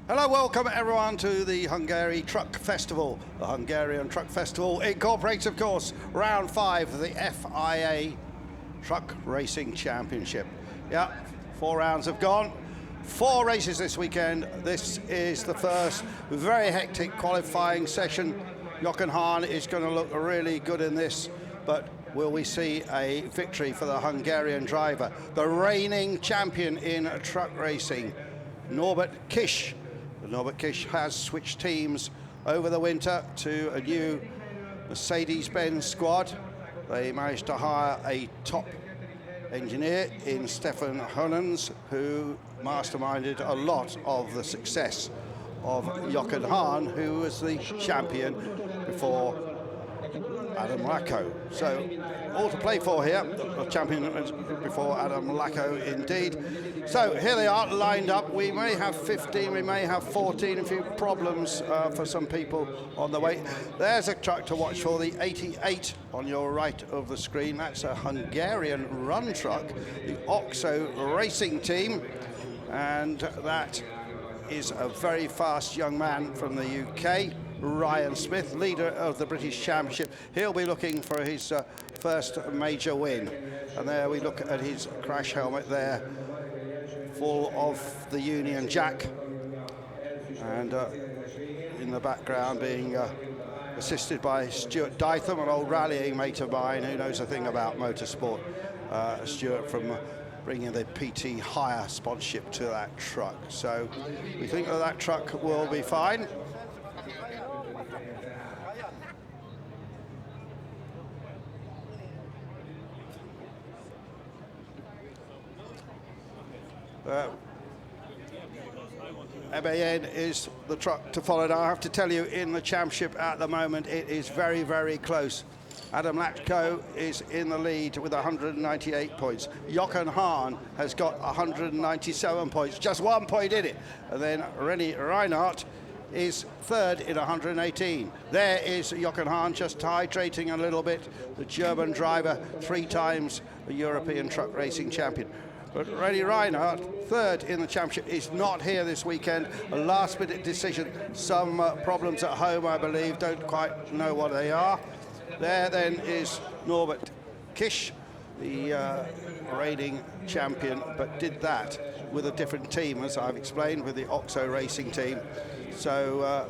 Hello, welcome everyone to the Hungary Truck Festival. The Hungarian Truck Festival incorporates, of course, round 5 of the FIA Truck Racing Championship. Yeah, 4 rounds have gone. 4 races this weekend. This is the first very hectic qualifying session. Jochen Hahn is going to look really good in this, but will we see a victory for the Hungarian driver, the reigning champion in truck racing, Norbert Kiss? Norbert Kiss has switched teams over the winter to a new Mercedes-Benz squad. They managed to hire a top engineer in Stefan Hunens, who masterminded a lot of the success of Jochen Hahn, who was the champion before Adam Lacko. So all to play for here. The champion before Adam Lacko, indeed. So here they are lined up. We may have 15, we may have 14, a few problems for some people on the way. There's a truck to watch for, the 88 on your right of the screen. That's a Hungarian run truck, the OXO Racing Team. And that is a very fast young man from the UK, Ryan Smith, leader of the British Championship. He'll be looking for his first major win. And there we look at his crash helmet there, full of the Union Jack. And in the background being assisted by Stuart Dytham, an old rallying mate of mine who knows a thing about motorsport. Stuart from bringing the PT Hire sponsorship to that truck. So we think that that truck will be fine. MAN is the truck to follow. Now, I have to tell you, in the championship at the moment, it is very, very close. Adam Lacko is in the lead with 198 points. Jochen Hahn has got 197 points, just 1 point in it. And then René Reinhardt is third in 118. There is Jochen Hahn, just hydrating a little bit. The German driver, 3 times the European truck racing champion. But René Reinhardt, third in the championship, is not here this weekend. A last-minute decision. Some problems at home, I believe. Don't quite know what they are. There then is Norbert Kiss, the reigning champion, but did that with a different team, as I've explained, with the OXO Racing Team. So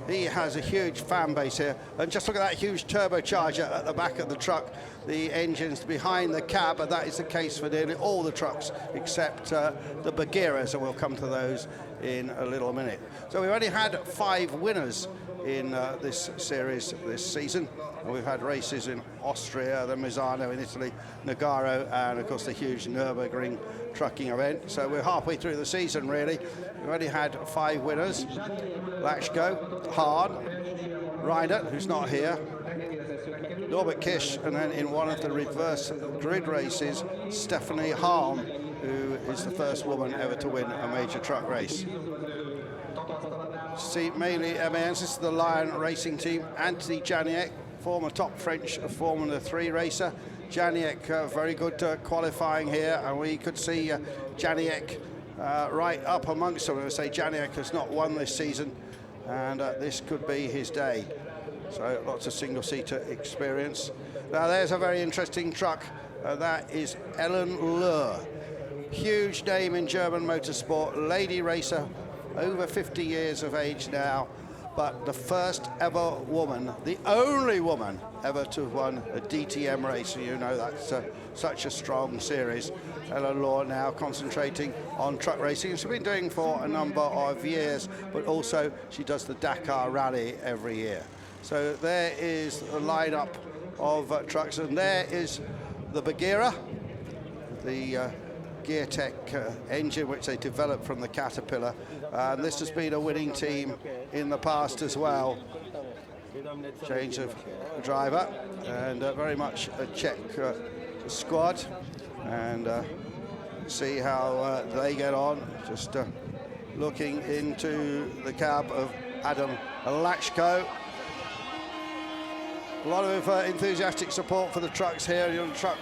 he has a huge fan base here. And just look at that huge turbocharger at the back of the truck. The engine's behind the cab, and that is the case for nearly all the trucks except the Bagheeras, and we'll come to those in a little minute. So we've only had 5 winners in this series this season. We've had races in Austria, the Misano in Italy, Nogaro, and of course the huge Nürburgring trucking event. So we're halfway through the season, really. We've only had 5 winners: Lacko, Hahn, Reinhardt, who's not here, Norbert Kiss, and then in one of the reverse grid races, Stephanie Halm, who is the first woman ever to win a major truck race. See, mainly MANs, this is the Lion Racing Team. Anthony Janiek, former top French Formula 3 racer. Janiek, very good qualifying here, and we could see Janiek right up amongst them. I say Janiek has not won this season, and this could be his day. So lots of single-seater experience. Now there's a very interesting truck. That is Ellen Löhr. Huge name in German motorsport, lady racer, over 50 years of age now, but the first ever woman, the only woman ever to have won a DTM race. You know, that's such a strong series. Ellen Löhr now concentrating on truck racing. She's been doing for a number of years, but also she does the Dakar Rally every year. So there is the lineup of trucks, and there is the Bagheera, the Geartech engine which they developed from the Caterpillar, and this has been a winning team in the past as well. Change of driver, and very much a Czech squad, and see how they get on. Just looking into the cab of Adam Lacko. A lot of enthusiastic support for the trucks here. You know, truck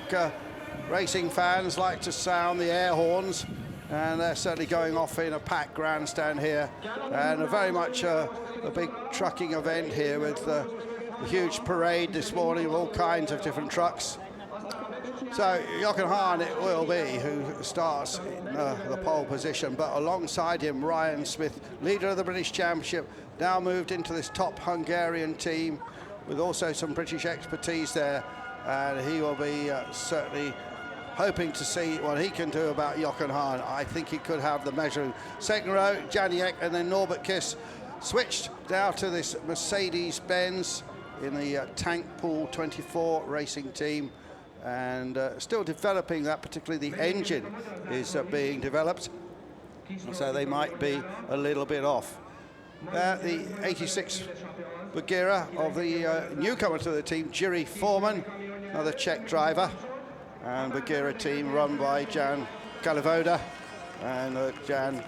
racing fans like to sound the air horns and they're certainly going off in a packed grandstand here, and very much a big trucking event here with a huge parade this morning of all kinds of different trucks. So Jochen Hahn it will be who starts in the pole position, but alongside him Ryan Smith, leader of the British Championship, now moved into this top Hungarian team with also some British expertise there, and he will be certainly hoping to see what he can do about Jochen Hahn. I think he could have the measure. Second row, Janiek and then Norbert Kiss switched now to this Mercedes-Benz in the Tank Pool 24 racing team, and still developing that, particularly the engine is being developed, so they might be a little bit off. The 86 Bagheera of the newcomer to the team, Jiri Foreman, another Czech driver, and Bagheera team run by Jan Kalivoda, and Jan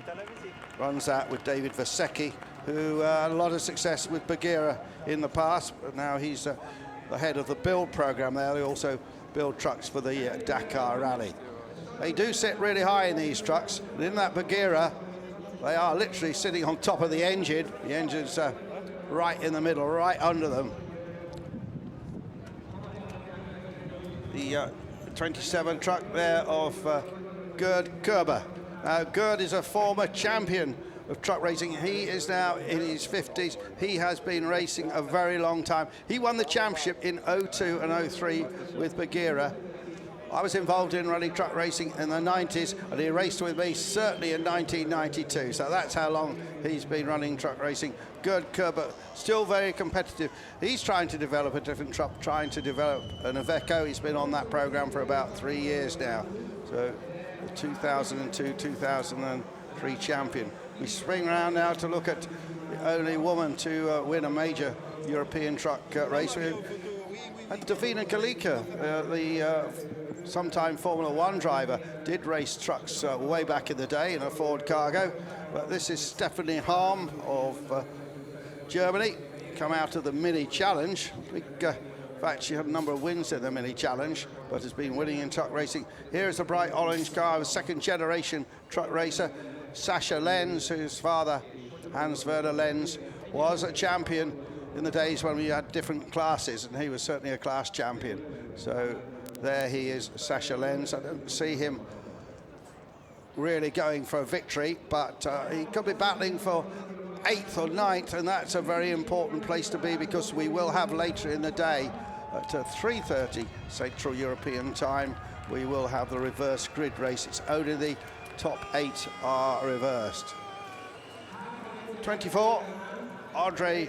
runs that with David Vasecki, who had a lot of success with Bagheera in the past, but now he's the head of the build program there. They also build trucks for the Dakar Rally. They do sit really high in these trucks, and in that Bagheera, they are literally sitting on top of the engine. The engine's right in the middle, right under them. The 27 truck there of Gerd Kerber. Gerd is a former champion of truck racing. He is now in his 50s. He has been racing a very long time. He won the championship in 02 and 03 with Bagheera. I was involved in running truck racing in the 90s, and he raced with me certainly in 1992. So that's how long he's been running truck racing. Gerd Kerber, still very competitive. He's trying to develop a different truck, trying to develop an Iveco. He's been on that program for about 3 years now. So the 2002, 2003 champion. We swing around now to look at the only woman to win a major European truck race. And Davina Kalika, the sometime Formula One driver, did race trucks way back in the day in a Ford Cargo. But this is Stephanie Harm of Germany, come out of the Mini Challenge. In fact, she had a number of wins in the Mini Challenge, but has been winning in truck racing. Here is a bright orange car, a second-generation truck racer, Sascha Lenz, whose father, Hans-Werner Lenz, was a champion in the days when we had different classes, and he was certainly a class champion. So there he is, Sascha Lenz. I don't see him really going for a victory, but he could be battling for 8th or 9th, and that's a very important place to be, because we will have later in the day at 3:30 Central European time, we will have the reverse grid race. It's only the top 8 are reversed. 24, Andre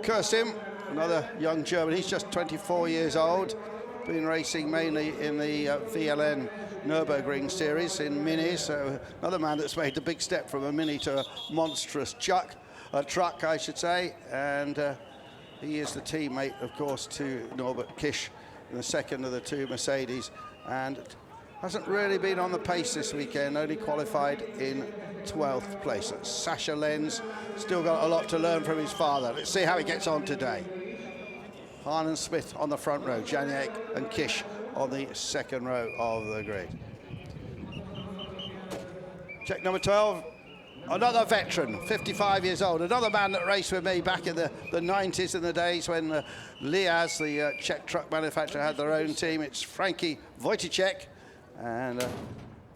Kursim, another young German. He's just 24 years old. Been racing mainly in the VLN Nürburgring series in minis. So another man that's made the big step from a mini to a monstrous truck, I should say. And he is the teammate, of course, to Norbert Kish in the second of the two Mercedes. And hasn't really been on the pace this weekend, only qualified in 12th place. Sascha Lenz still got a lot to learn from his father. Let's see how he gets on today. Hahn and Smith on the front row, Janiek and Kish on the second row of the grid. Check number 12, another veteran, 55 years old, another man that raced with me back in the 90s, in the days when Liaz, the Czech truck manufacturer, had their own team. It's Frankie Wojciech, and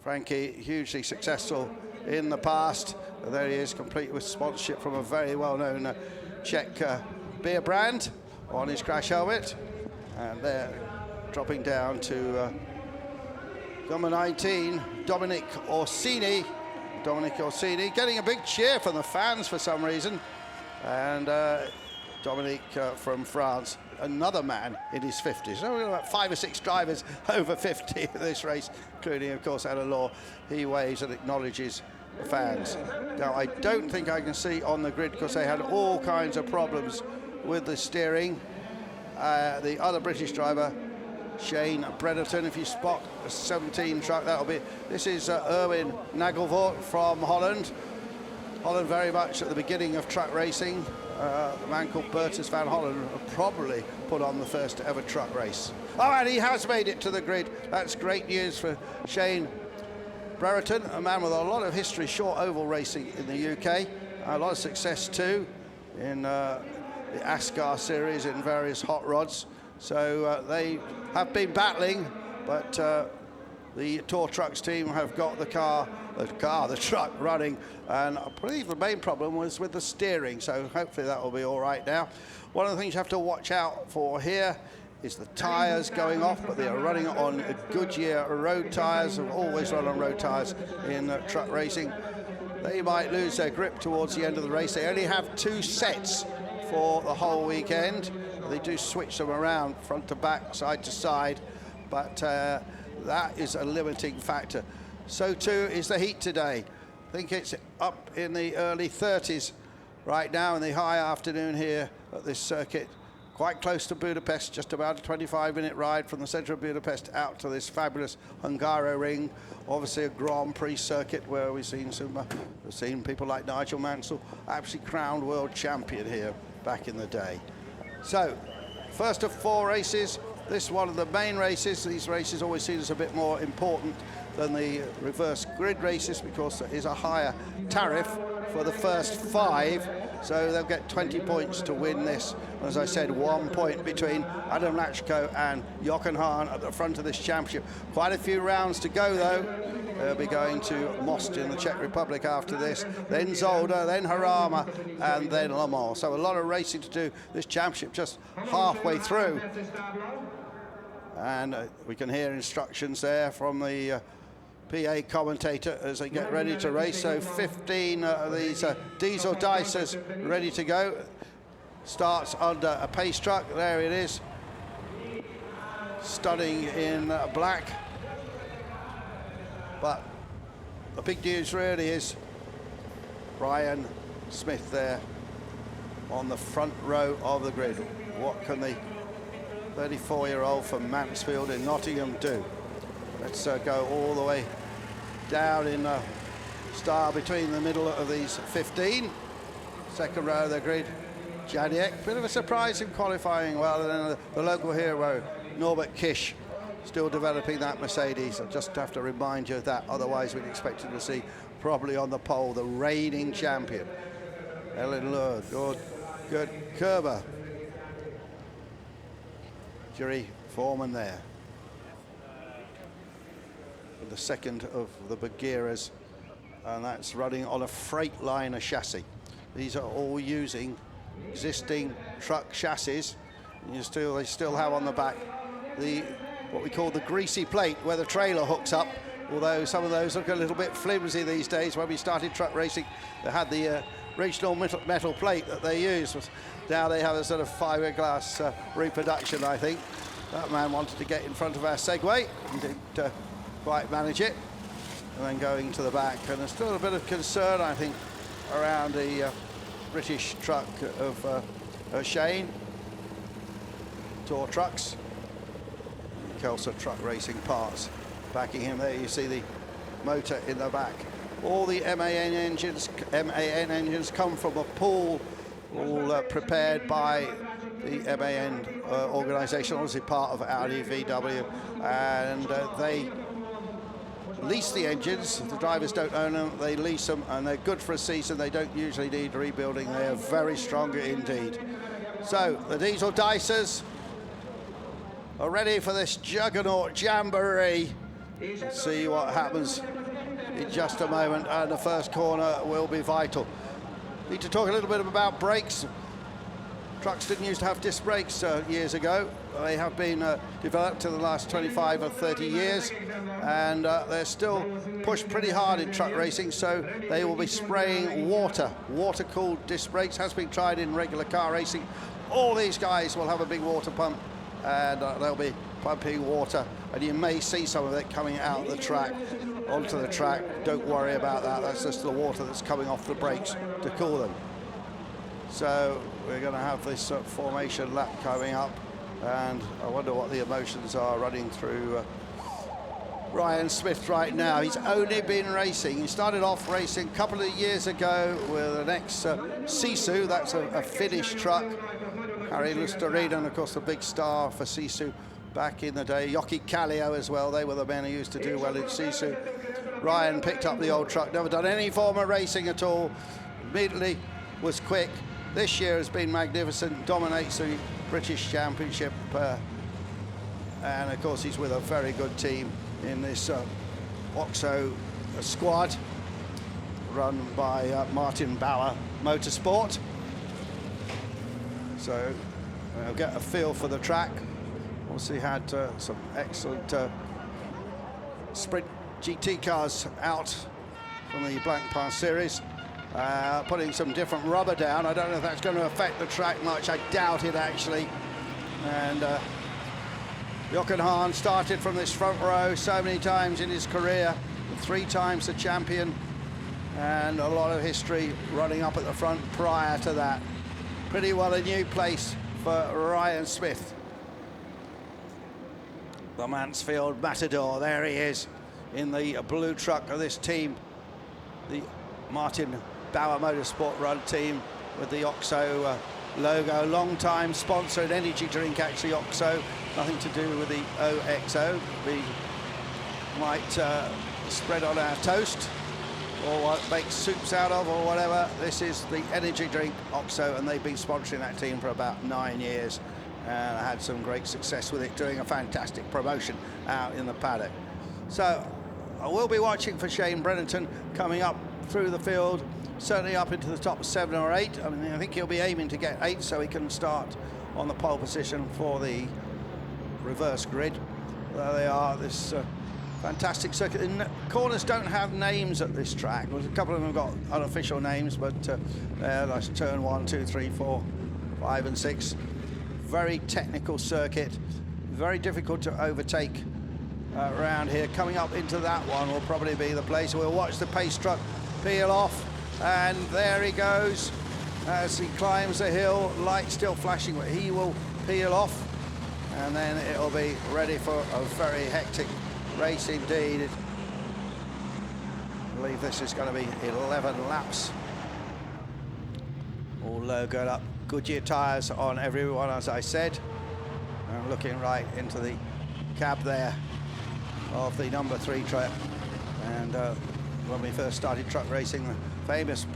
Frankie hugely successful in the past. There he is, complete with sponsorship from a very well-known Czech beer brand on his crash helmet. And they're dropping down to number 19, Dominic Orsini. Dominic Orsini getting a big cheer from the fans for some reason. And Dominic from France, another man in his 50s. So we've got about 5 or 6 drivers over 50 in this race, including, of course, Alan Law. He waves and acknowledges the fans. Now, I don't think I can see on the grid, because they had all kinds of problems with the steering. The other British driver, Shane Brereton, if you spot a 17 truck, that'll be. This is Erwin Nagelvoort from Holland. Holland very much at the beginning of truck racing. A man called Bertus van Hollen probably put on the first ever truck race. Oh, and he has made it to the grid. That's great news for Shane Brereton, a man with a lot of history, short oval racing in the UK, a lot of success too in the Ascar series in various hot rods. So they have been battling, but the Tour Trucks team have got the truck running, and I believe the main problem was with the steering, so hopefully that will be all right now. One of the things you have to watch out for here is the tyres going off, but they are running on Goodyear road tyres, have always run on road tyres in truck racing. They might lose their grip towards the end of the race. They only have 2 sets for the whole weekend. They do switch them around front to back, side to side, but that is a limiting factor. So too is the heat today. I think it's up in the early 30s right now in the high afternoon here at this circuit. Quite close to Budapest, just about a 25-minute ride from the centre of Budapest out to this fabulous Hungaroring. Obviously a Grand Prix circuit where we've seen people like Nigel Mansell, actually crowned world champion here back in the day. So, first of 4 races, this one of the main races. These races always seen as a bit more important than the reverse grid races because there is a higher tariff for the first 5. So they'll get 20 points to win this. As I said, 1 point between Adam Lachko and Jochen Hahn at the front of this championship. Quite a few rounds to go, though. They'll be going to Most in the Czech Republic after this, then Zolder, then Jarama, and then Le Mans. So a lot of racing to do. This championship just halfway through. And we can hear instructions there from the PA commentator as they get ready to race. So 15 of these diesel dicers ready to go. Starts under a pace truck. There it is, stunning in black. But the big news really is Brian Smith there on the front row of the grid. What can the 34-year-old from Mansfield in Nottingham do? Let's go all the way down in style between the middle of these 15. Second row of the grid, Janiek. Bit of a surprise in qualifying well, and then the local hero, Norbert Kish, still developing that Mercedes. I just have to remind you of that, otherwise we'd expect to see probably on the pole the reigning champion. Ellen Lure, good Kerber. Jerry Foreman there. The second of the Bagheeras, and that's running on a Freightliner chassis. These are all using existing truck chassis. They still have on the back what we call the greasy plate where the trailer hooks up, although some of those look a little bit flimsy these days. When we started truck racing, they had the regional metal plate that they used. Now they have a sort of fiberglass reproduction, I think. That man wanted to get in front of our Segway and didn't quite manage it, and then going to the back. And there's still a bit of concern, I think, around the British truck of Shane Tour Trucks, Kelso Truck Racing Parts backing him there. You see the motor in the back. All the MAN engines come from a pool, all prepared by the MAN organisation, obviously part of Audi VW, and they lease the engines. The drivers don't own them, they lease them, and they're good for a season. They don't usually need rebuilding. They are very strong indeed. So the diesel dicers are ready for this juggernaut jamboree. Let's see what happens in just a moment, and the first corner will be vital. Need to talk a little bit about brakes. Trucks didn't used to have disc brakes years ago. They have been developed in the last 25 or 30 years, and they're still pushed pretty hard in truck racing, so they will be spraying water-cooled disc brakes. Has been tried in regular car racing. All these guys will have a big water pump, and they'll be pumping water, and you may see some of it coming out the track, onto the track. Don't worry about that. That's just the water that's coming off the brakes to cool them. So we're going to have this formation lap coming up, and I wonder what the emotions are running through Ryan Smith right now. He's only been racing. He started off racing a couple of years ago with an ex-Sisu, that's a Finnish truck. Harry Lusterinen, of course, the big star for Sisu back in the day. Joki Kallio as well. They were the men who used to do well in Sisu. Ryan picked up the old truck, never done any form of racing at all, immediately was quick. This year has been magnificent, dominates the British Championship, and of course he's with a very good team in this OXO squad, run by Martin Bauer Motorsport. So we'll get a feel for the track. Also had some excellent sprint GT cars out from the Blank Pass series, putting some different rubber down. I don't know if that's going to affect the track much. I doubt it, actually. And Jochen Hahn started from this front row so many times in his career, 3 times the champion, and a lot of history running up at the front prior to that. Pretty well a new place for Ryan Smith. The Mansfield Matador, there he is in the blue truck of this team, the Martin Bauer Motorsport run team with the OXO logo. Long time sponsored energy drink, actually, OXO, nothing to do with the OXO. We might spread on our toast or what, make soups out of or whatever. This is the energy drink OXO, and they've been sponsoring that team for about 9 years. And I had some great success with it, doing a fantastic promotion out in the paddock. So I will be watching for Shane Brennington coming up through the field, certainly up into the top 7 or 8. I mean, I think he'll be aiming to get 8 so he can start on the pole position for the reverse grid. There they are, this fantastic circuit. The corners don't have names at this track. A couple of them have got unofficial names, but that's turn 1, 2, 3, 4, 5 and 6. Very technical circuit, very difficult to overtake around here. Coming up into that one will probably be the place. We'll watch the pace truck peel off, and there he goes as he climbs the hill, light still flashing, but he will peel off, and then it'll be ready for a very hectic race indeed. I believe this is going to be 11 laps, all logoed up. Goodyear tyres on everyone, as I said. I'm looking right into the cab there of the number 3 truck. And when we first started truck racing, the famous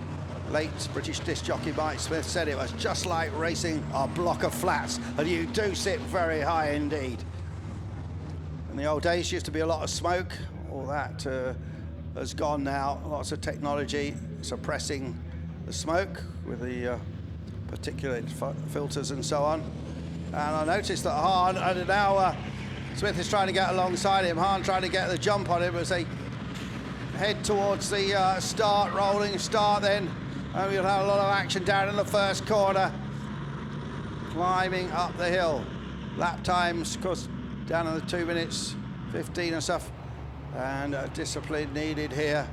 late British disc jockey Mike Smith said it was just like racing a block of flats, and you do sit very high indeed. In the old days, used to be a lot of smoke. All that has gone now. Lots of technology suppressing the smoke with the particulate filters and so on. And I noticed that Hahn, and now Smith is trying to get alongside him. Hahn trying to get the jump on him as they head towards the start, rolling start then. And we'll have a lot of action down in the first corner, climbing up the hill. Lap times, of course, down in the 2 minutes 15 and stuff. And discipline needed here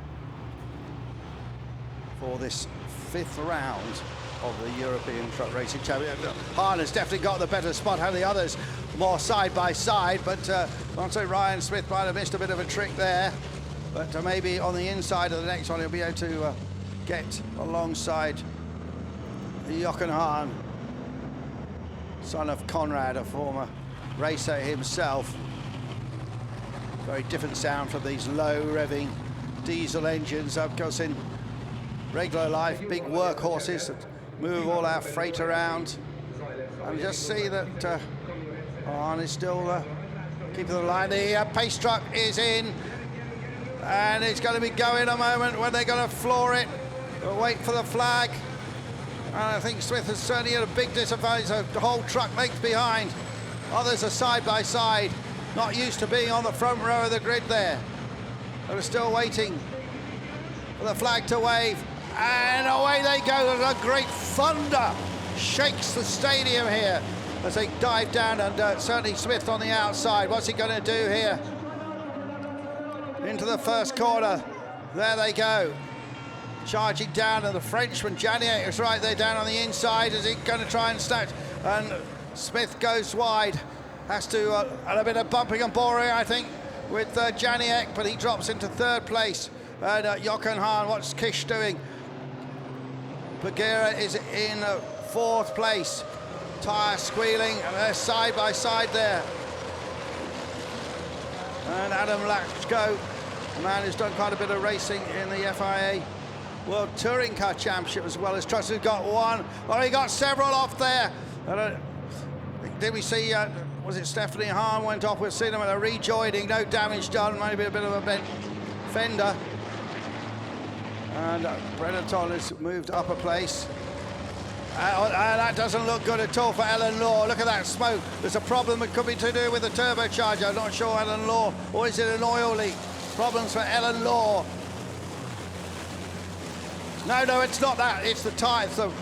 for this 5th round of the European Truck Racing Championship. Hahn has definitely got the better spot, have the others more side by side, but I'd say Ryan Smith might have missed a bit of a trick there, but maybe on the inside of the next one he'll be able to get alongside Jochen Hahn, son of Conrad, a former racer himself. Very different sound from these low revving diesel engines, of course. In regular life, big workhorses that move all our freight around. And just see that Hahn is still keeping the line. The pace truck is in, and it's going to be going a moment when they're going to floor it. We'll wait for the flag. And I think Smith has certainly had a big disadvantage, the whole truck length behind. Others are side by side, not used to being on the front row of the grid there. They're still waiting for the flag to wave. And away they go. There's a great thunder shakes the stadium here as they dive down, and certainly Smith on the outside. What's he going to do here? Into the first corner. There they go. Charging down, and the Frenchman Janiak is right there down on the inside. Is he going to try and snatch? And Smith goes wide. Has to, and a bit of bumping and boring, I think, with Janiak, but he drops into 3rd place. And Jochen Hahn, what's Kish doing? Bagheera is in 4th place. Tyre squealing, and they're side by side there. And Adam Latchko a man who's done quite a bit of racing in the FIA World Touring Car Championship as well as trucks. He's got one. Well, he got several off there. Did we see, was it Stephanie Hahn went off? We've seen him at a rejoining, no damage done, maybe a bit of a bent fender. And Breneton has moved up a place. And that doesn't look good at all for Ellen Law. Look at that smoke. There's a problem. It could be to do with the turbocharger. I'm not sure, Ellen Law. Or is it an oil leak? Problems for Ellen Law. No, it's not that. It's the tyre. So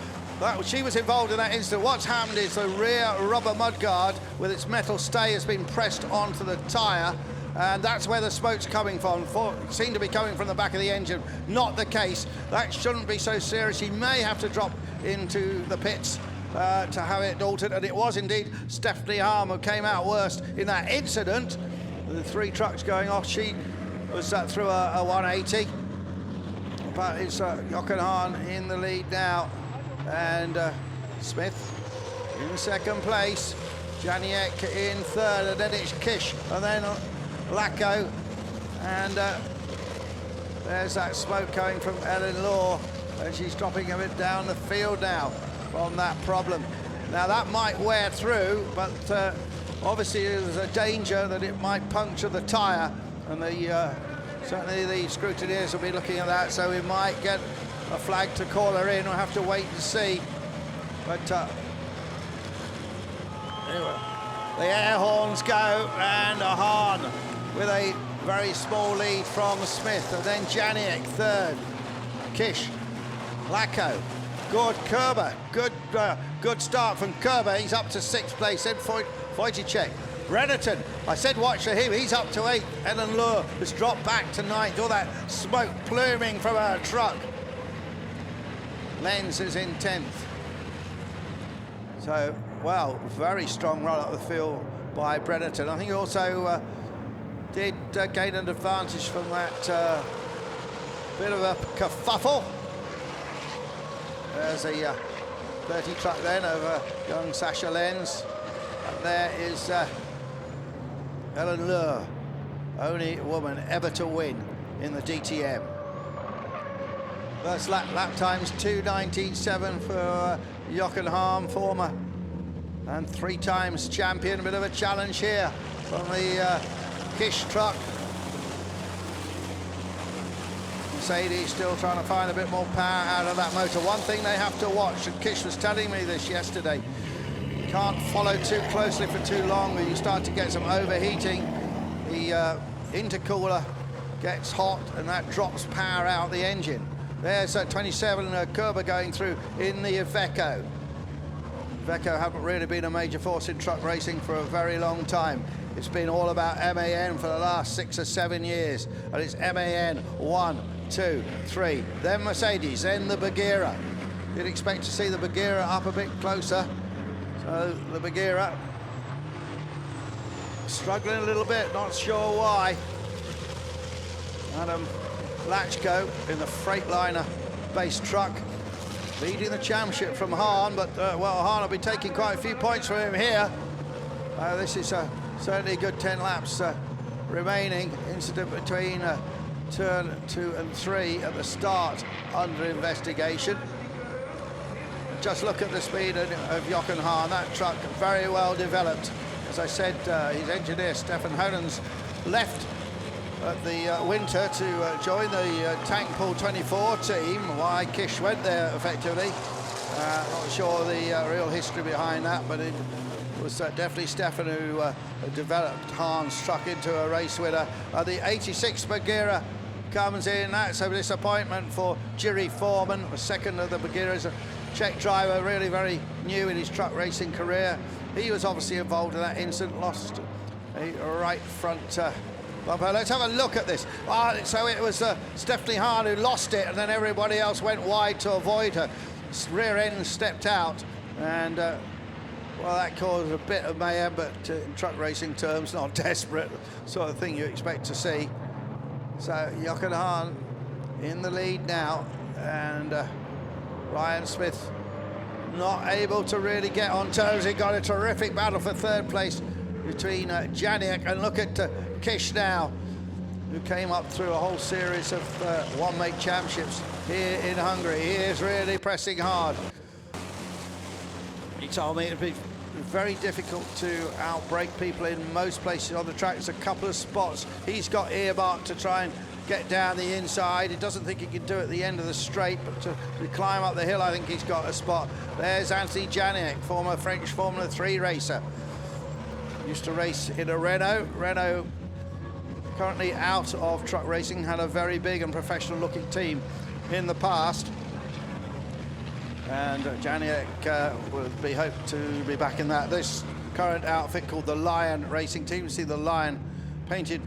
she was involved in that incident. What's happened is the rear rubber mudguard with its metal stay has been pressed onto the tyre. And that's where the smoke's coming from. It seemed to be coming from the back of the engine. Not the case. That shouldn't be so serious. He may have to drop into the pits to have it altered. And it was indeed Stephanie Hahn who came out worst in that incident. The 3 trucks going off. She was through a 180. But it's Jochen Hahn in the lead now. And Smith in second place. Janiek in third. And then it's Kish. And then Lacko, and there's that smoke coming from Ellen Law, and she's dropping a bit down the field now from that problem. Now that might wear through, but obviously there's a danger that it might puncture the tyre, and certainly the scrutineers will be looking at that, so we might get a flag to call her in. We'll have to wait and see. But anyway, the air horns go, and Hahn with a very small lead from Smith, and then Janiek third. Kish, Lacko, good Kerber, good start from Kerber. He's up to 6th place. Then Wojciech, Breneton. I said watch for him. He's up to 8th. Ellen Law has dropped back to 9th. All that smoke pluming from her truck. Lenz is in 10th. So, well, very strong run up the field by Breneton. I think he also did gain an advantage from that bit of a kerfuffle. There's a 30 truck then over young Sasha Lenz. And there is Ellen Law, only woman ever to win in the DTM. First lap times 2:19.7 for Jochen Hahn, former and 3 times champion. A bit of a challenge here from the Kish truck. Mercedes still trying to find a bit more power out of that motor. One thing they have to watch, and Kish was telling me this yesterday, you can't follow too closely for too long, or you start to get some overheating. The intercooler gets hot, and that drops power out the engine. There's 27 Kerber going through in the Iveco. Iveco haven't really been a major force in truck racing for a very long time. It's been all about MAN for the last 6 or 7 years. And it's MAN 1, 2, 3, then Mercedes, then the Bagheera. You'd expect to see the Bagheera up a bit closer. So the Bagheera struggling a little bit, not sure why. Adam Lachko in the Freightliner-based truck, leading the championship from Hahn, but well, Hahn will be taking quite a few points from him here. This is certainly a good 10 laps remaining. Incident between turn 2 and 3 at the start under investigation. Just look at the speed of Jochen Hahn. That truck very well developed. As I said, his engineer Stefan Honens left at the winter to join the Tank Pool 24 team. Why Kish went there effectively, not sure the real history behind that, but it was definitely Stefan who developed Hahn's truck into a race winner. The 86 Bagheera comes in. That's a disappointment for Jiri Foreman, the second of the Bagheeras, a Czech driver, really very new in his truck racing career. He was obviously involved in that incident, lost a right front bumper. Let's have a look at this. So it was Stephanie Hahn who lost it, and then everybody else went wide to avoid her. Rear end stepped out, and well, that caused a bit of mayhem, but in truck racing terms, not desperate, sort of thing you expect to see. So Jochen Hahn in the lead now, and Ryan Smith not able to really get on terms. He got a terrific battle for third place between Janiek, and look at Kish now. who came up through a whole series of one-make championships here in Hungary. He is really pressing hard. He told me it'd be very difficult to outbrake people in most places on the track. There's a couple of spots he's got earmarked to try and get down the inside. He doesn't think he can do it at the end of the straight, but to climb up the hill, I think he's got a spot. There's Anthony Janiak, former French Formula 3 racer. Used to race in a Renault. Renault currently out of truck racing, had a very big and professional looking team in the past. And Janiak will be hoped to be back in this current outfit called the Lion Racing Team. You see the lion painted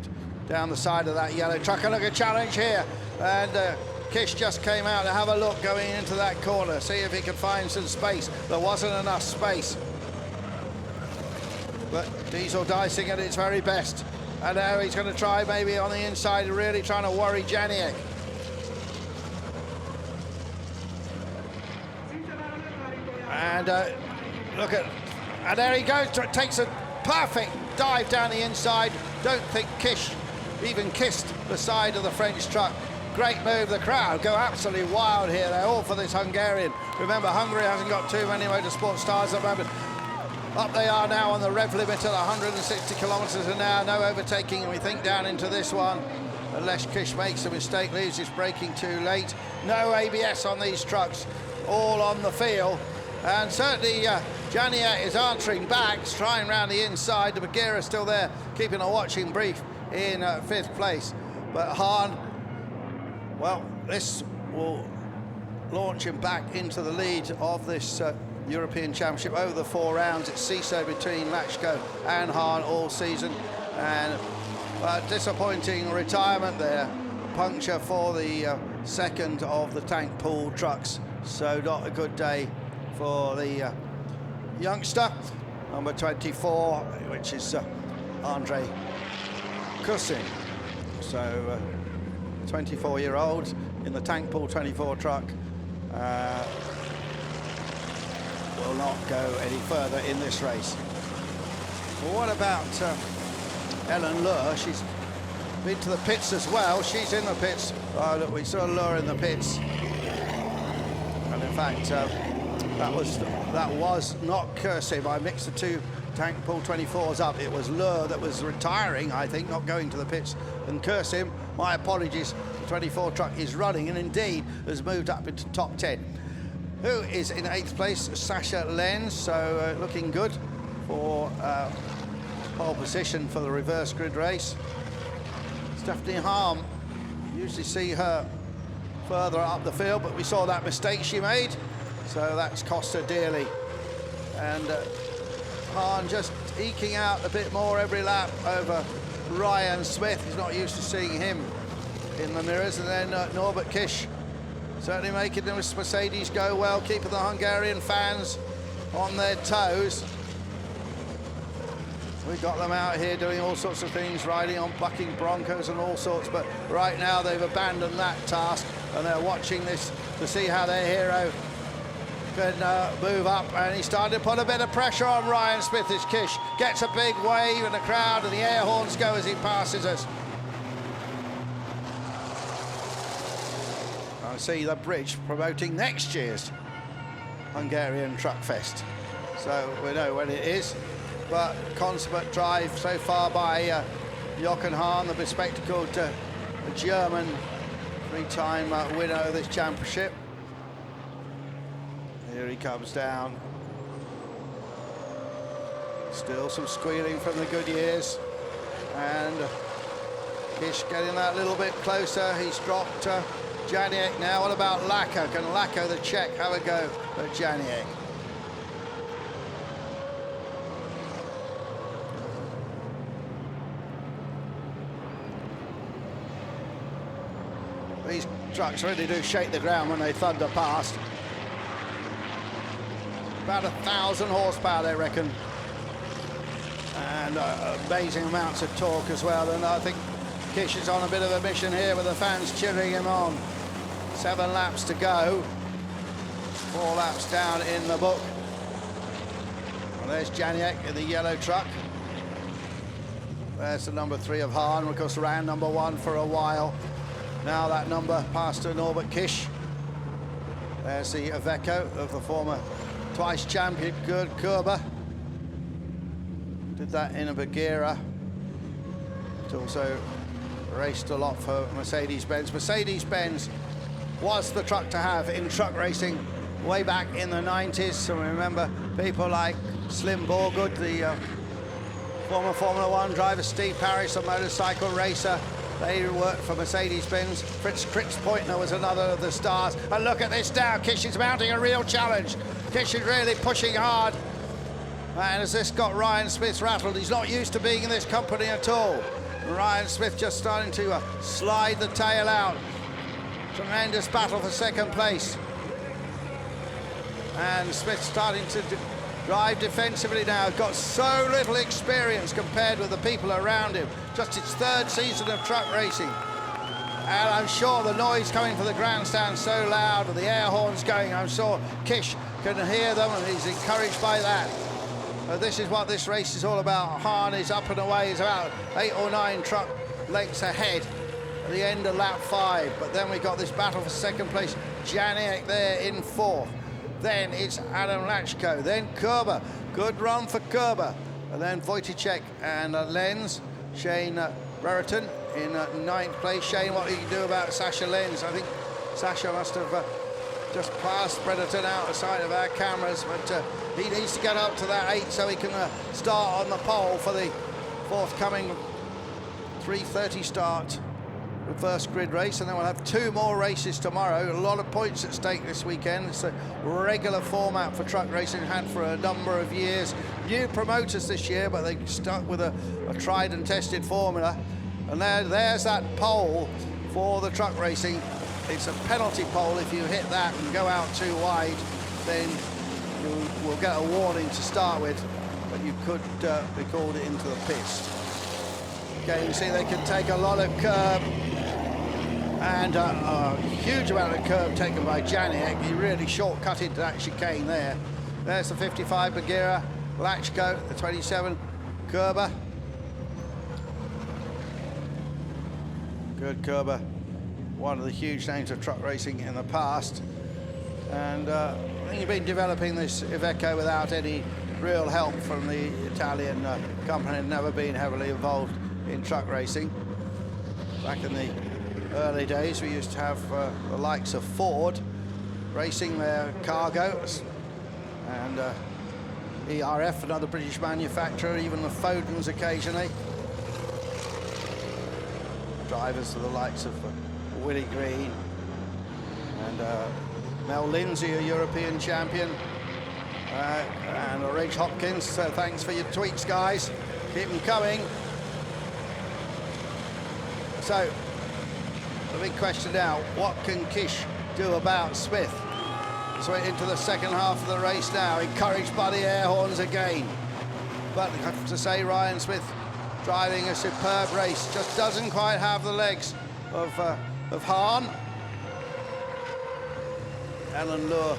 down the side of that yellow truck. And look, a challenge here. And Kish just came out to have a look going into that corner, see if he could find some space. There wasn't enough space. But Diesel dicing at its very best. And now he's going to try maybe on the inside, really trying to worry Janiak. And look at, and there he goes, takes a perfect dive down the inside. Don't think Kish even kissed the side of the French truck. Great move, the crowd go absolutely wild here. They're all for this Hungarian. Remember, Hungary hasn't got too many motorsport stars at the moment. Up they are now on the rev limit at 160 kilometers an hour, no overtaking, and we think down into this one. Unless Kish makes a mistake, leaves his braking too late. No ABS on these trucks, all on the field. And certainly Janiak is answering back, trying round the inside. The Bagheera still there, keeping a watching brief in 5th place. But Hahn, well, this will launch him back into the lead of this European Championship over the 4 rounds. It's seesaw between Lachko and Hahn all season. And disappointing retirement there. Puncture for the second of the tank pool trucks. So not a good day for the youngster, number 24, which is Andrei Kusin. So 24-year-old in the tank pool 24 truck will not go any further in this race. Well, what about Ellen Lure? She's been to the pits as well. She's in the pits. Oh, look, we saw Lure in the pits. And in fact, that was not Kursiv. I mixed the two tank pool 24s up. It was Lure that was retiring, I think, not going to the pits. And Kursiv, my apologies, the 24 truck is running and indeed has moved up into top 10. Who is in 8th place? Sasha Lenz, so looking good for pole position for the reverse grid race. Stephanie Harm, usually see her further up the field, but we saw that mistake she made, so that's cost her dearly. And Hahn just eking out a bit more every lap over Ryan Smith. He's not used to seeing him in the mirrors. And then Norbert Kish certainly making the Mercedes go well, keeping the Hungarian fans on their toes. We've got them out here doing all sorts of things, riding on bucking Broncos and all sorts, but right now they've abandoned that task and they're watching this to see how their hero can move up. And he's starting to put a bit of pressure on Ryan Smith as Kish gets a big wave in the crowd and the air horns go as he passes us. I see the bridge promoting next year's Hungarian Truck Fest, so we know when it is. But consummate drive so far by Jochen Hahn, the bespectacled German 3-time winner of this championship. Here he comes down. Still some squealing from the Goodyears. And Kish getting that little bit closer. He's dropped Janiak now. What about Lacko? Can Lacko, the Czech, have a go at Janiak? These trucks really do shake the ground when they thunder past. About 1,000 horsepower, they reckon. And amazing amounts of torque as well. And I think Kish is on a bit of a mission here with the fans cheering him on. 7 laps to go. 4 laps down in the book. Well, there's Janiak in the yellow truck. There's the number 3 of Hahn, of course, ran number 1 for a while. Now that number passed to Norbert Kish. There's the Iveco of the former twice champion Gerd Körber. Did that in a Bagheera. It also raced a lot for Mercedes-Benz. Mercedes-Benz was the truck to have in truck racing way back in the 90s. So remember people like Slim Borgood, the former Formula 1 driver, Steve Parrish, a motorcycle racer. They worked for Mercedes-Benz. Fritz Pointner was another of the stars. And look at this now, Kish is mounting a real challenge. Kish is really pushing hard. And as this got Ryan Smith rattled, he's not used to being in this company at all. Ryan Smith just starting to slide the tail out. Tremendous battle for second place. And Smith starting to drive defensively now. Got so little experience compared with the people around him. Just his 3rd season of truck racing. And I'm sure the noise coming from the grandstand so loud and the air horns going, I'm sure Kish can hear them and he's encouraged by that. This is what this race is all about. Hahn is up and away. He's about 8 or 9 truck lengths ahead at the end of lap 5. But then we got this battle for second place. Janiak there in 4th. Then it's Adam Lachko. Then Körber. Good run for Körber. And then Wojciech and Lenz. Shane Brereton in 9th place. Shane, what do you do about Sasha Lenz? I think Sasha must have just passed Brereton out the side of our cameras, but he needs to get up to that 8 so he can start on the pole for the forthcoming 3:30 start, the first grid race, and then we'll have 2 more races tomorrow. A lot of points at stake this weekend. It's a regular format for truck racing, had for a number of years. New promoters this year, but they stuck with a tried and tested formula. And there's that pole for the truck racing. It's a penalty pole. If you hit that and go out too wide, then you will get a warning to start with, but you could be called into the pits. Okay, you see they can take a lot of curb, and a huge amount of curb taken by Janiak. He really shortcutted that chicane there. There's the 55 Bagheera, Lachko, the 27 Körber. Good Körber, one of the huge names of truck racing in the past. And I think you've been developing this Iveco without any real help from the Italian company. Had never been heavily involved in truck racing. Back in the early days, we used to have the likes of Ford racing their cargos, and ERF, another British manufacturer, even the Fodens occasionally. Drivers to the likes of Willie Green and Mel Lindsay, a European champion, and Reg Hopkins. So thanks for your tweets, guys. Keep them coming. So the big question now, what can Kish do about Smith? So we're into the second half of the race now, encouraged by the air horns again. But I have to say, Ryan Smith driving a superb race, just doesn't quite have the legs of Hahn. Ellen Lohr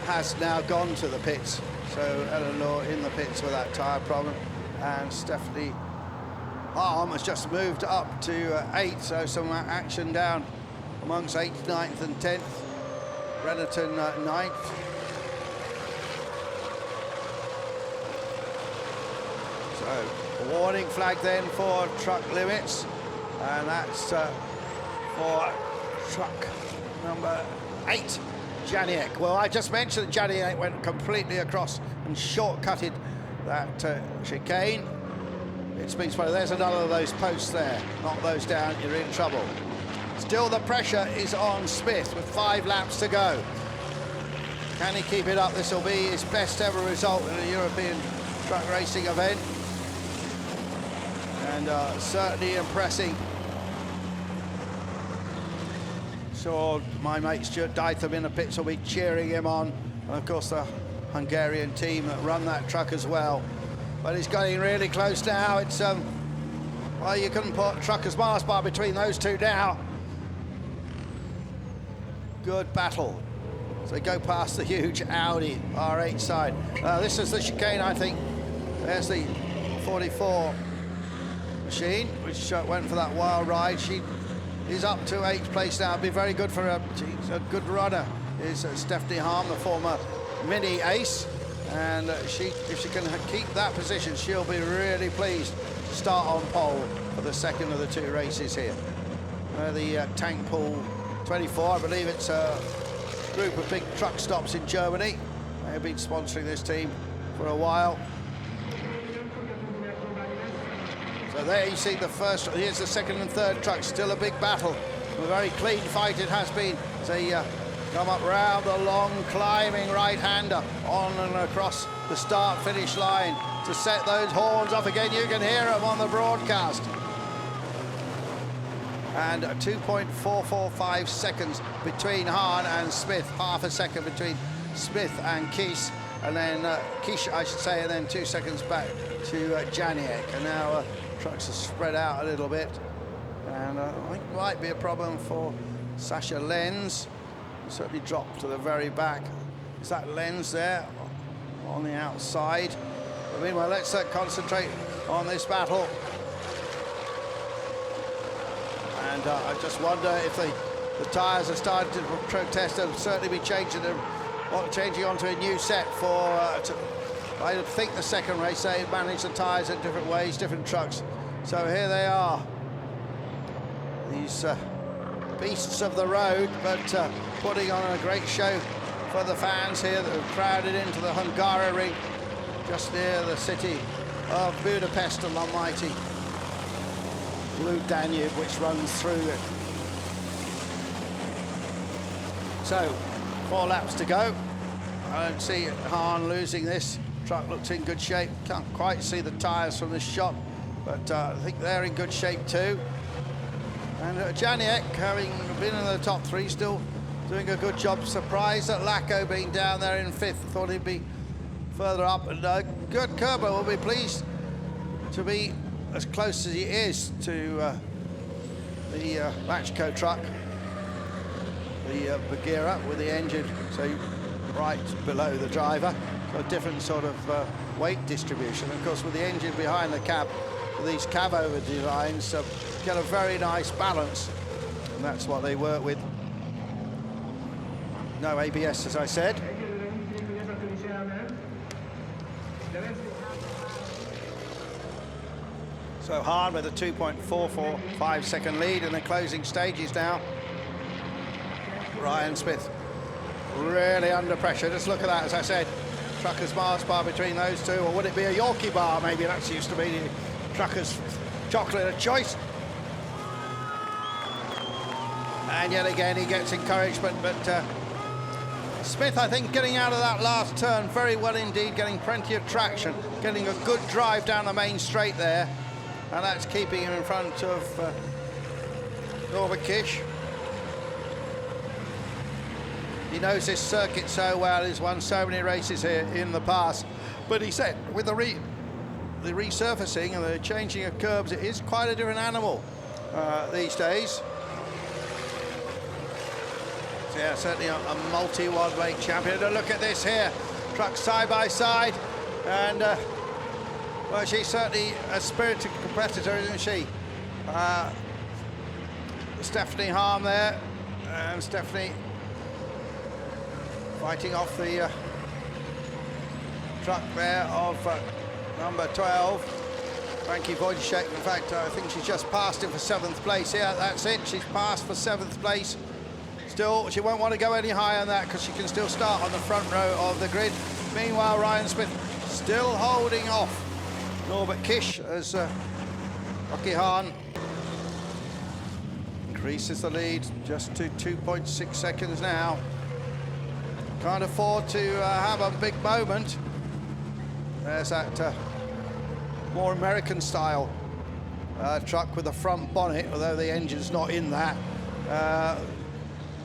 has now gone to the pits, so Ellen Lohr in the pits with that tyre problem, and Stephanie Harm has just moved up to 8, so some action down amongst 8th, 9th and 10th. Brereton 9th. So a warning flag then for truck limits, and that's for truck number 8, Janiak. Well, I just mentioned that Janiak went completely across and shortcutted that chicane. It speaks for there's another of those posts there. Knock those down, you're in trouble. Still, the pressure is on Smith with 5 laps to go. Can he keep it up? This will be his best ever result in a European truck racing event, and certainly impressing. Sure, my mate Stuart Dytham in the pits will be cheering him on, and of course the Hungarian team that run that truck as well. But it's getting really close now. It's well, you couldn't put Truckers Mars Bar between those two now. Good battle. So they go past the huge Audi R8 side. This is the chicane, I think. There's the 44 machine, which went for that wild ride. She is up to 8th place now. It'd be very good for her. She's a good runner. Is Stephanie Harm, the former mini ace, and if she can keep that position, she'll be really pleased to start on pole for the second of the 2 races here. The Tank Pool 24, I believe it's a group of big truck stops in Germany. They've been sponsoring this team for a while. So there you see the first, here's the second and third truck, still a big battle. A very clean fight it has been. They come up round the long climbing right-hander on and across the start-finish line to set those horns off again. You can hear them on the broadcast. And 2.445 seconds between Hahn and Smith, half a second between Smith and Kies, and then Kish, I should say, and then 2 seconds back to Janiek. And now trucks are spread out a little bit, and I think it might be a problem for Sasha Lenz. Certainly dropped to the very back. Is that Lenz there on the outside? But meanwhile, let's concentrate on this battle. And I just wonder if the tyres are starting to protest. They'll certainly be changing them, changing onto a new set for. I think the second race they manage the tyres in different ways, different trucks. So here they are, these beasts of the road, but putting on a great show for the fans here that have crowded into the Hungaroring just near the city of Budapest and the mighty Blue Danube, which runs through it. So 4 laps to go. I don't see Hahn losing this. Truck looks in good shape. Can't quite see the tyres from this shot, but I think they're in good shape too. And Janiek, having been in the top 3, still doing a good job. Surprised at Lacko being down there in 5th. Thought he'd be further up. And good Kerber will be pleased to be as close as he is to the Lachko truck, the Bagheera with the engine, so right below the driver. So a different sort of weight distribution. Of course, with the engine behind the cab, these cab-over designs get a very nice balance, and that's what they work with. No ABS, as I said. So Hahn with a 2.445 second lead in the closing stages now. Ryan Smith really under pressure. Just look at that, as I said, Truckers Mars bar between those two, or would it be a Yorkie bar? Maybe that's used to be the Truckers chocolate of choice. And yet again he gets encouragement, but Smith, I think, getting out of that last turn very well indeed, getting plenty of traction, getting a good drive down the main straight there, and that's keeping him in front of Norbert Kish. He knows this circuit so well, he's won so many races here in the past, but he said with the resurfacing and the changing of curbs, it is quite a different animal these days. So yeah, certainly a multi-one weight champion. And look at this here, trucks side by side, and well, she's certainly a spirited competitor, isn't she? Stephanie Harm there, and Stephanie fighting off the truck there of number 12, Frankie Wojciech. In fact, I think she's just passed him for 7th place. Yeah, that's it, she's passed for 7th place. Still, she won't want to go any higher than that because she can still start on the front row of the grid. Meanwhile, Ryan Smith still holding off Norbert Kish as Rocky Hahn increases the lead just to 2.6 seconds now. Can't afford to have a big moment. There's that more American style truck with a front bonnet, although the engine's not in that.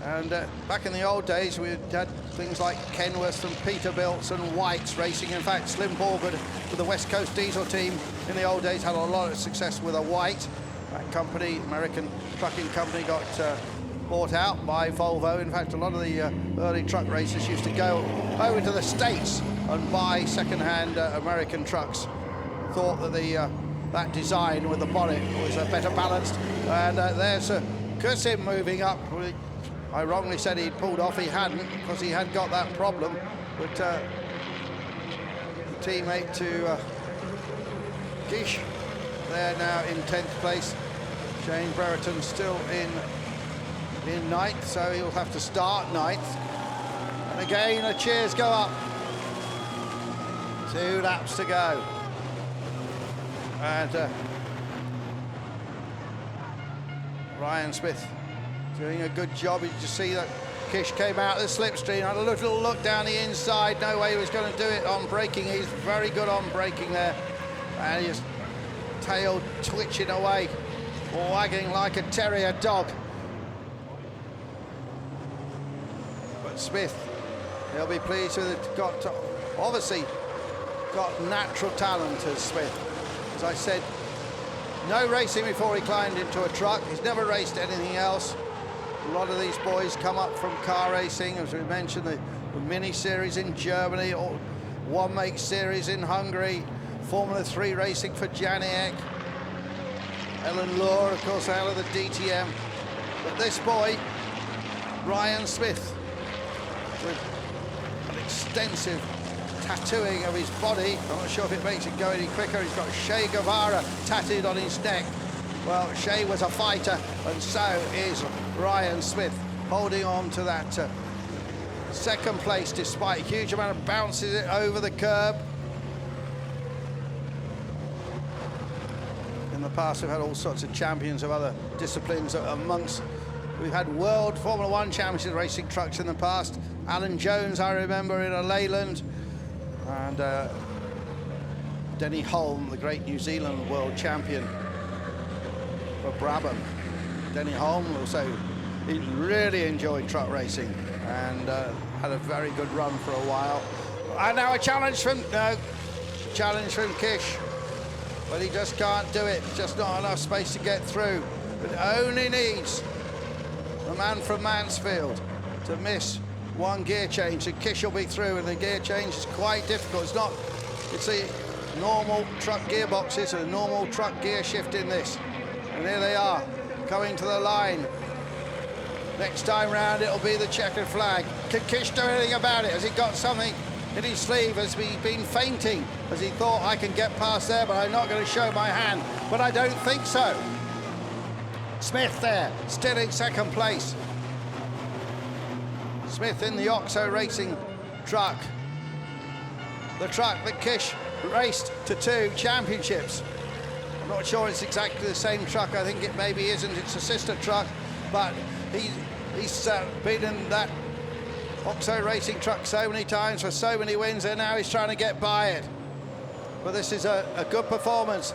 And back in the old days, we had things like Kenworths and Peterbilts and Whites racing. In fact, Slim Borgard with the West Coast Diesel team in the old days had a lot of success with a White. That company, American trucking company, got bought out by Volvo. In fact, a lot of the early truck racers used to go over to the States and buy second-hand American trucks. Thought that the that design with the bonnet was better balanced. And there's Kusim moving up. I wrongly said he'd pulled off. He hadn't, because he had got that problem. But teammate to Gish, they're now in 10th place. Shane Brereton still in ninth, so he'll have to start ninth. And again, the cheers go up. 2 laps to go. And Ryan Smith doing a good job. You just see that Kish came out of the slipstream, had a little look down the inside. No way he was going to do it on braking. He's very good on braking there. And his tail twitching away, wagging like a terrier dog. But Smith, he'll be pleased with it. Obviously got natural talent as Smith. As I said, no racing before he climbed into a truck. He's never raced anything else. A lot of these boys come up from car racing, as we mentioned, the mini series in Germany, or one make series in Hungary, Formula 3 racing for Janiek, Ellen Law, of course, out of the DTM. But this boy, Ryan Smith, with an extensive tattooing of his body. I'm not sure if it makes it go any quicker. He's got Che Guevara tattooed on his neck. Well, Che was a fighter, and so is Ryan Smith, holding on to that second place despite a huge amount of bounces it over the curb. In the past, we've had all sorts of champions of other disciplines amongst. We've had World Formula 1 Championship racing trucks in the past. Alan Jones, I remember, in a Leyland. And Denny Holm, the great New Zealand world champion for Brabham. Denny Holm also, he really enjoyed truck racing and had a very good run for a while. And now a challenge from Kish, but he just can't do it. Just not enough space to get through. But only needs the man from Mansfield to miss one gear change, and Kish will be through, and the gear change is quite difficult. It's a normal truck gearboxes, a normal truck gear shift in this. And here they are, coming to the line. Next time round, it'll be the checkered flag. Can Kish do anything about it? Has he got something in his sleeve? Has he been fainting? Has he thought, I can get past there, but I'm not going to show my hand? But I don't think so. Smith there, still in second place. Smith in the Oxo Racing truck. The truck that Kish raced to 2 championships. I'm not sure it's exactly the same truck. I think it maybe isn't. It's a sister truck, but he's been in that Oxo Racing truck so many times for so many wins, and now he's trying to get by it. But this is a good performance,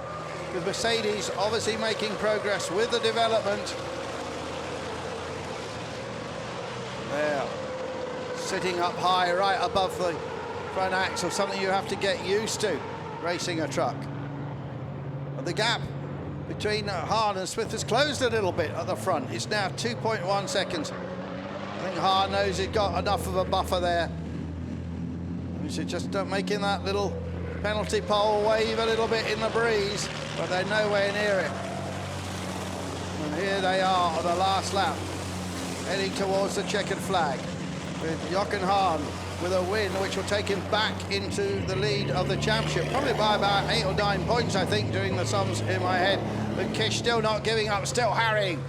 with Mercedes obviously making progress with the development. There, sitting up high, right above the front axle, something you have to get used to racing a truck. But the gap between Hahn and Smith has closed a little bit at the front. It's now 2.1 seconds. I think Hahn knows he's got enough of a buffer there. We should just making that little penalty pole wave a little bit in the breeze, but they're nowhere near it. And here they are on the last lap, heading towards the checkered flag, with Jochen Hahn with a win, which will take him back into the lead of the championship, probably by about 8 or 9 points, I think, doing the sums in my head. But Kish still not giving up, still harrying.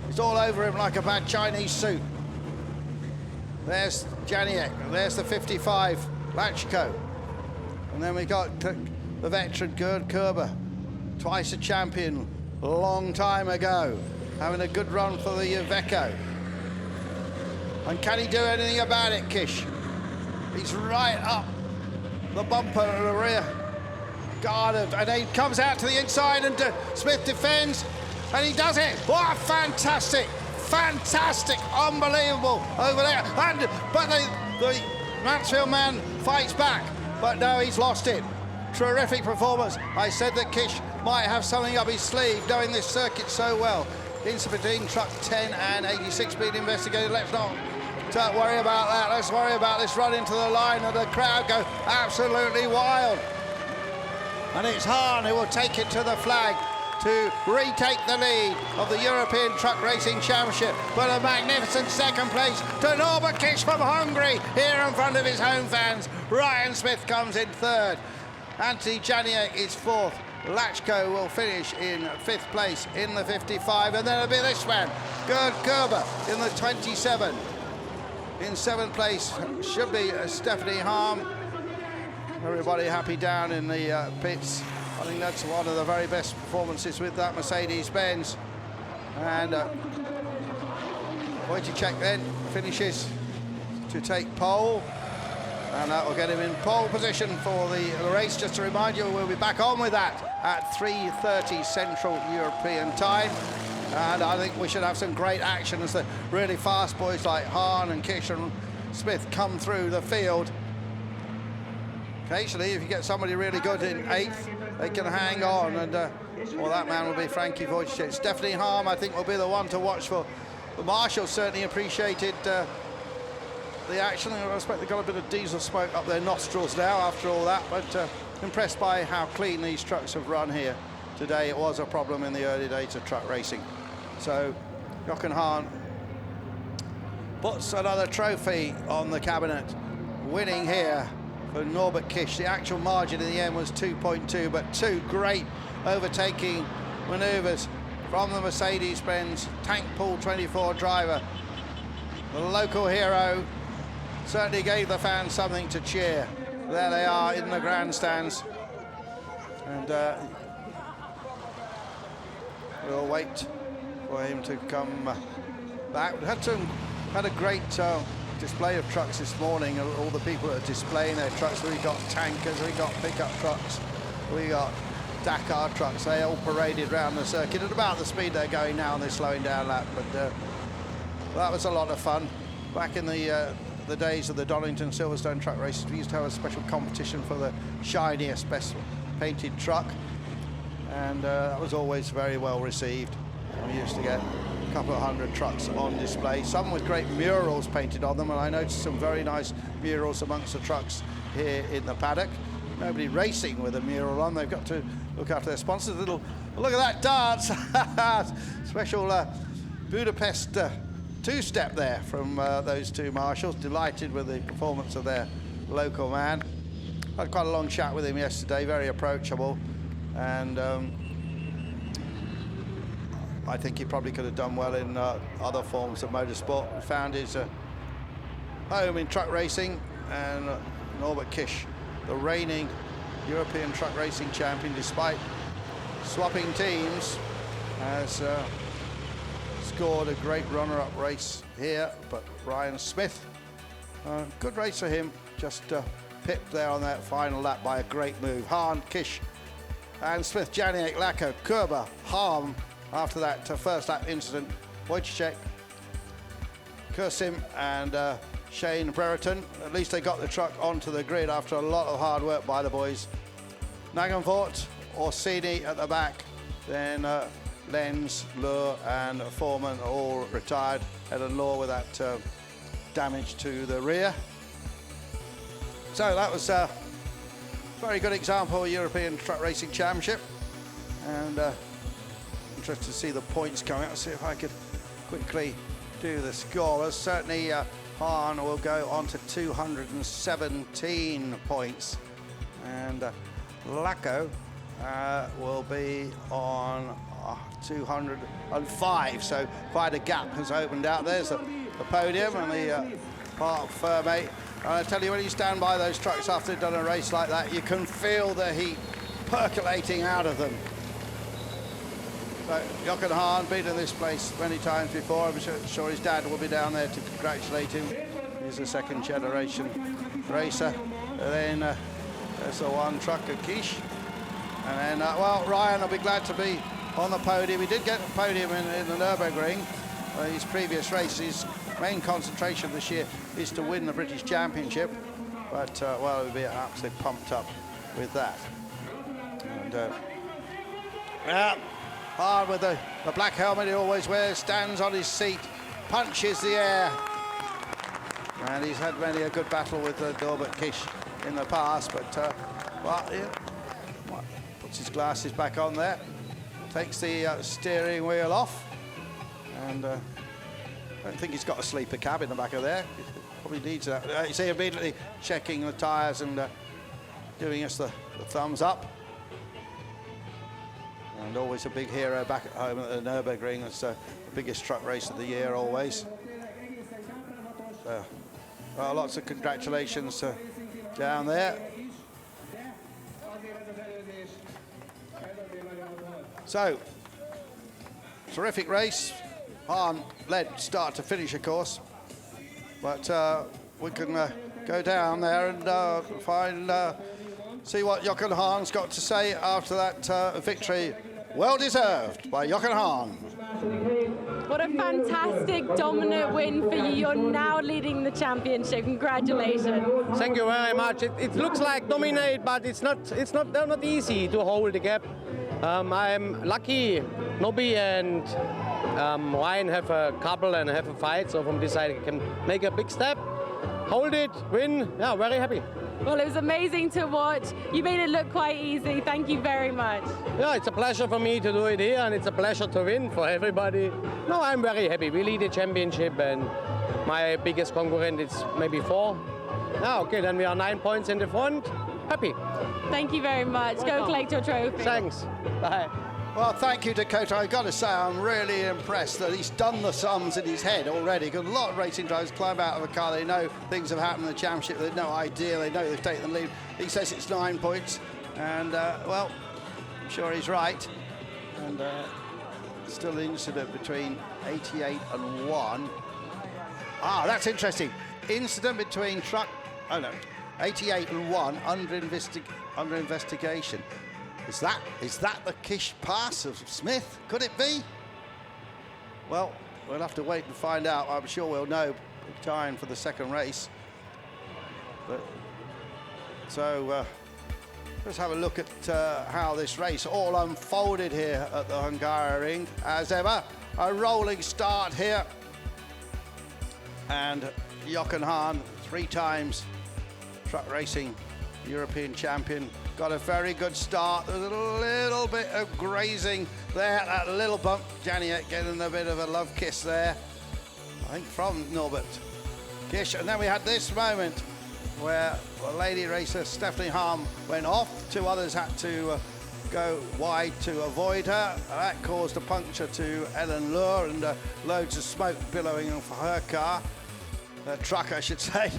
He's all over him like a bad Chinese suit. There's Janiek, there's the 55, Lachko. And then we got the veteran Gerd Kerber, twice a champion, a long time ago, having a good run for the Iveco. And can he do anything about it, Kish? He's right up the bumper of the rear guard, and he comes out to the inside, and Smith defends, and he does it. What fantastic, fantastic, unbelievable over there. But the Mansfield man fights back, but no, he's lost it. Terrific performance. I said that Kish might have something up his sleeve, knowing this circuit so well. Between truck 10 and 86 being investigated. Let's not worry about that. Let's worry about this run into the line, and the crowd go absolutely wild. And it's Hahn who will take it to the flag to retake the lead of the European Truck Racing Championship. But a magnificent second place to Norbert Kish from Hungary here in front of his home fans. Ryan Smith comes in third. Anthony Janiak is fourth. Lachko will finish in fifth place in the 55. And then it'll be this man, Gerd Gerber, in the 27. In seventh place should be Stephanie Harm. Everybody happy down in the pits. I think that's one of the very best performances with that Mercedes-Benz. And Wojciech then finishes to take pole. And that will get him in pole position for the race. Just to remind you, we'll be back on with that at 3:30 Central European time. And I think we should have some great action as the really fast boys like Hahn and Kish and Smith come through the field. Occasionally, if you get somebody really good in eighth, they can hang on, and well, that man will be Frankie Wojciech. Stephanie Harm, I think, will be the one to watch for. The marshals certainly appreciated the action. I expect they've got a bit of diesel smoke up their nostrils now after all that, but impressed by how clean these trucks have run here today. It was a problem in the early days of truck racing. So Jochen Hahn puts another trophy on the cabinet, winning here for Norbert Kish. The actual margin in the end was 2.2, but two great overtaking manoeuvres from the Mercedes-Benz Tank Pool 24 driver. The local hero certainly gave the fans something to cheer. There they are in the grandstands. And we'll wait for him to come back. We had a great display of trucks this morning. All the people that are displaying their trucks. We got tankers, we got pickup trucks, we got Dakar trucks. They all paraded around the circuit at about the speed they're going now, and they're slowing down that. But that was a lot of fun. Back in the days of the Donington Silverstone truck races, we used to have a special competition for the shiniest, best painted truck, and that was always very well received. We used to get a couple of hundred trucks on display, some with great murals painted on them, and I noticed some very nice murals amongst the trucks here in the paddock. Nobody racing with a mural on. They've got to look after their sponsors. Look at that dance. Special Budapest two-step there from those two marshals. Delighted with the performance of their local man. Had quite a long chat with him yesterday, very approachable, and I think he probably could have done well in other forms of motorsport. Found his home in truck racing, and Norbert Kish, the reigning European truck racing champion, despite swapping teams, has scored a great runner-up race here. But Ryan Smith, good race for him, just pipped there on that final lap by a great move. Hahn, Kish and Smith, Janiak, Lacko, Kerber, Harm after that first lap incident. Wojciech, Kursim and Shane Brereton, at least they got the truck onto the grid after a lot of hard work by the boys. Nagenvoort, Orsini at the back, then Lenz, Lure and Foreman all retired. Helen Law with that damage to the rear. So that was a very good example of European Truck Racing Championship, and interested to see the points coming out. See if I could quickly do the scorers. Certainly Hahn will go on to 217 points, and Lacko will be on 205, so quite a gap has opened out. There's the podium and the Parc Fermé. And I tell you, when you stand by those trucks after they've done a race like that, you can feel the heat percolating out of them. So Jochen Hahn, beaten this place many times before. I'm sure his dad will be down there to congratulate him. He's a second generation racer. And then there's the one trucker, Kish. And then, well, Ryan will be glad to be on the podium. He did get a podium in the Nürburgring, his previous race. His main concentration this year is to win the British Championship. But, well, he'll be absolutely pumped up with that. And, yeah. Hard with the black helmet he always wears, stands on his seat, punches the air. And he's had many a good battle with Norbert Kish in the past, but well, yeah, Puts his glasses back on there, takes the steering wheel off, and I don't think he's got a sleeper cab in the back of there. He probably needs that. You see immediately checking the tyres and giving us the thumbs up. And always a big hero back at home at the Nürburgring. It's the biggest truck race of the year always. Well, lots of congratulations down there. So, terrific race. Hahn led start to finish, of course. But we can go down there and see what Jochen Hahn's got to say after that victory. Well deserved by Jochen Hahn. What a fantastic, dominant win for you. You're now leading the championship. Congratulations. Thank you very much. It looks like dominate, but it's not easy to hold the gap. I'm lucky Nobby and Ryan have a couple and have a fight, so from this side I can make a big step, hold it, win. Yeah, very happy. Well, it was amazing to watch. You made it look quite easy. Thank you very much. Yeah, it's a pleasure for me to do it here, and it's a pleasure to win for everybody. No, I'm very happy. We lead the championship, and my biggest concurrent is maybe 4. Yeah, okay, then we are 9 points in the front. Happy. Thank you very much. Go collect your trophy. Thanks. Bye. Well, thank you, Dakota. I've got to say, I'm really impressed that he's done the sums in his head already. Because a lot of racing drivers climb out of a car, they know things have happened in the championship, they have no idea, they know they've taken the lead. He says it's 9 points, and, well, I'm sure he's right. And still an incident between 88 and 1. Ah, that's interesting. Incident between truck, 88 and 1 under investigation. Is that the Kish pass of Smith? Could it be? Well, we'll have to wait and find out. I'm sure we'll know big time for the second race. But so let's have a look at how this race all unfolded here at the Hungaroring. As ever, a rolling start here. And Jochen Hahn, 3 times truck racing European champion, got a very good start. There was a little bit of grazing there, that little bump. Janiak getting a bit of a love kiss there, I think, from Norbert Kish. And then we had this moment where the lady racer Stephanie Harm went off. 2 others had to go wide to avoid her. That caused a puncture to Ellen Lure and loads of smoke billowing off her car. Truck, I should say.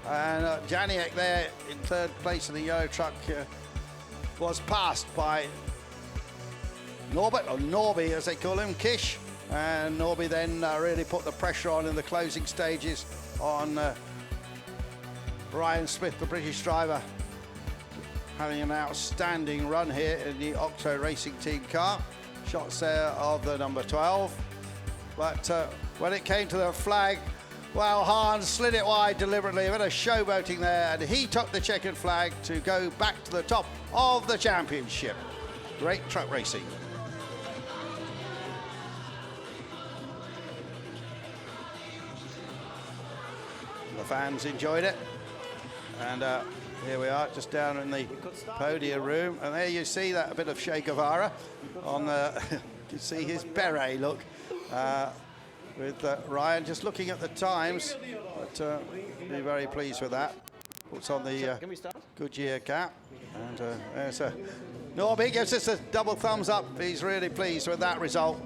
And Janiak there in 3rd place in the yellow truck was passed by Norbert, or Norby as they call him, Kish. And Norby then really put the pressure on in the closing stages on Ryan Smith, the British driver, having an outstanding run here in the Octo Racing Team car. Shots there of the number 12. But when it came to the flag, well, Hahn slid it wide deliberately, a bit of showboating there, and he took the checkered flag to go back to the top of the championship. Great truck racing. The fans enjoyed it, and here we are, just down in the podium room, and there you see that a bit of Che Guevara on the. You see his beret look. With Ryan just looking at the times, but be very pleased with that. Puts on the Goodyear cap, and there's Norby gives us a double thumbs up. He's really pleased with that result.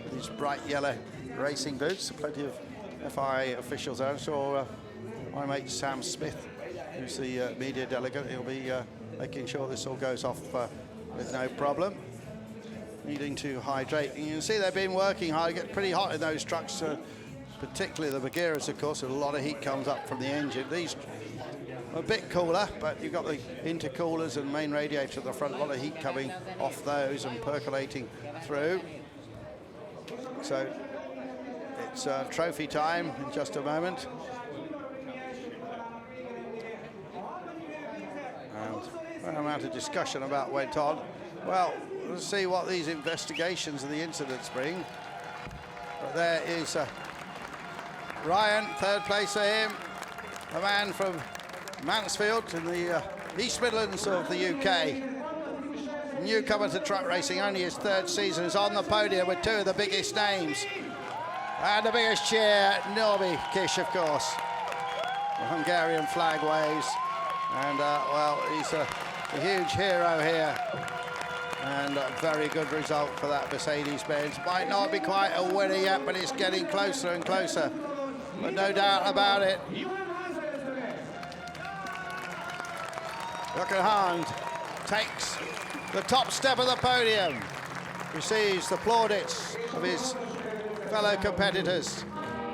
With his bright yellow racing boots, plenty of FIA officials there. I'm sure my mate Sam Smith, who's the media delegate, he'll be making sure this all goes off with no problem. Needing to hydrate. And you can see they've been working hard. It gets pretty hot in those trucks, particularly the Bagheeras, of course. A lot of heat comes up from the engine. These are a bit cooler, but you've got the intercoolers and main radiator at the front. A lot of heat coming off those and percolating through. So it's trophy time in just a moment. And a amount of discussion about what went on. Well, let's see what these investigations and the incidents bring. But there is Ryan, 3rd place for him, a man from Mansfield in the East Midlands of the UK. newcomer to truck racing, only his 3rd season, is on the podium with 2 of the biggest names. And the biggest cheer, Norby Kish, of course. The Hungarian flag waves. And, well, he's a huge hero here. And a very good result for that Mercedes-Benz. Might not be quite a winner yet, but it's getting closer and closer. But no doubt about it. Jochen Hahn takes the top step of the podium, receives the plaudits of his fellow competitors,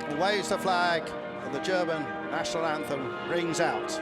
and waves the flag, and the German national anthem rings out.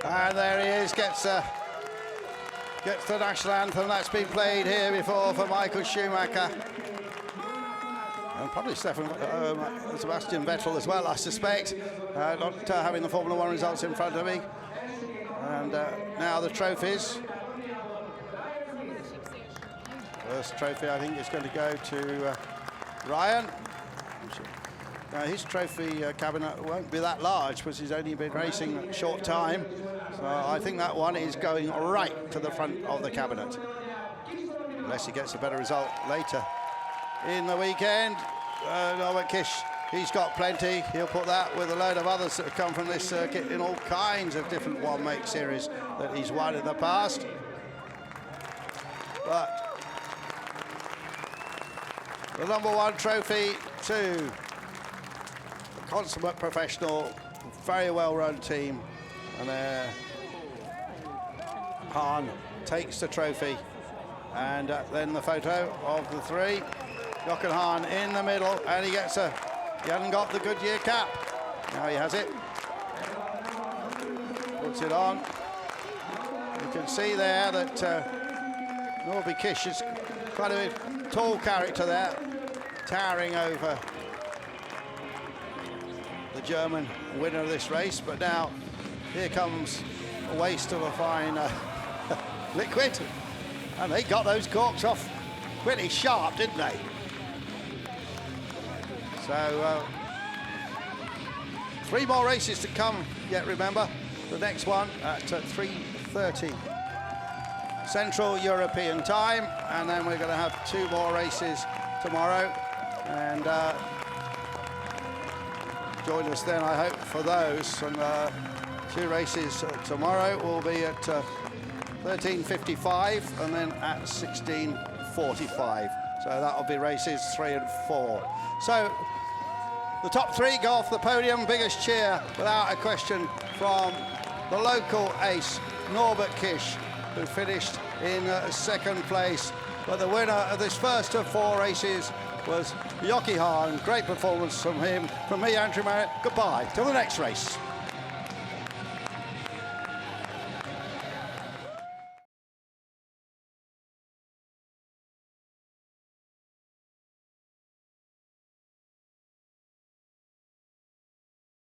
And there he is, gets the national anthem. That's been played here before for Michael Schumacher. And probably Sebastian Vettel as well, I suspect. Not having the Formula 1 results in front of me. And now the trophies. First trophy, I think, is going to go to Ryan. Now, his trophy cabinet won't be that large because he's only been racing a short time. So I think that one is going right to the front of the cabinet. Unless he gets a better result later in the weekend. Norbert Kish, he's got plenty. He'll put that with a load of others that have come from this circuit in all kinds of different one-make series that he's won in the past. But the #1 trophy to consummate professional, very well-run team, and Hahn takes the trophy, and then the photo of the 3. Jochen Hahn in the middle, and he hasn't got the Goodyear cap. Now he has it. Puts it on. You can see there that Norby Kish is quite a tall character there, towering over the German winner of this race. But now here comes a waste of a fine liquid, and they got those corks off pretty sharp, didn't they? So 3 more races to come yet, remember. The next one at 3:30 Central European time, and then we're going to have 2 more races tomorrow, and join us then, I hope, for those. And 2 races tomorrow will be at 13:55 and then at 16:45. So that will be races 3 and 4. So the top 3 go off the podium. Biggest cheer, without a question, from the local ace, Norbert Kish, who finished in 2nd place. But the winner of this first of 4 races was Jochen Hahn. Great performance from him. From me, Andrew Marriott, goodbye till the next race.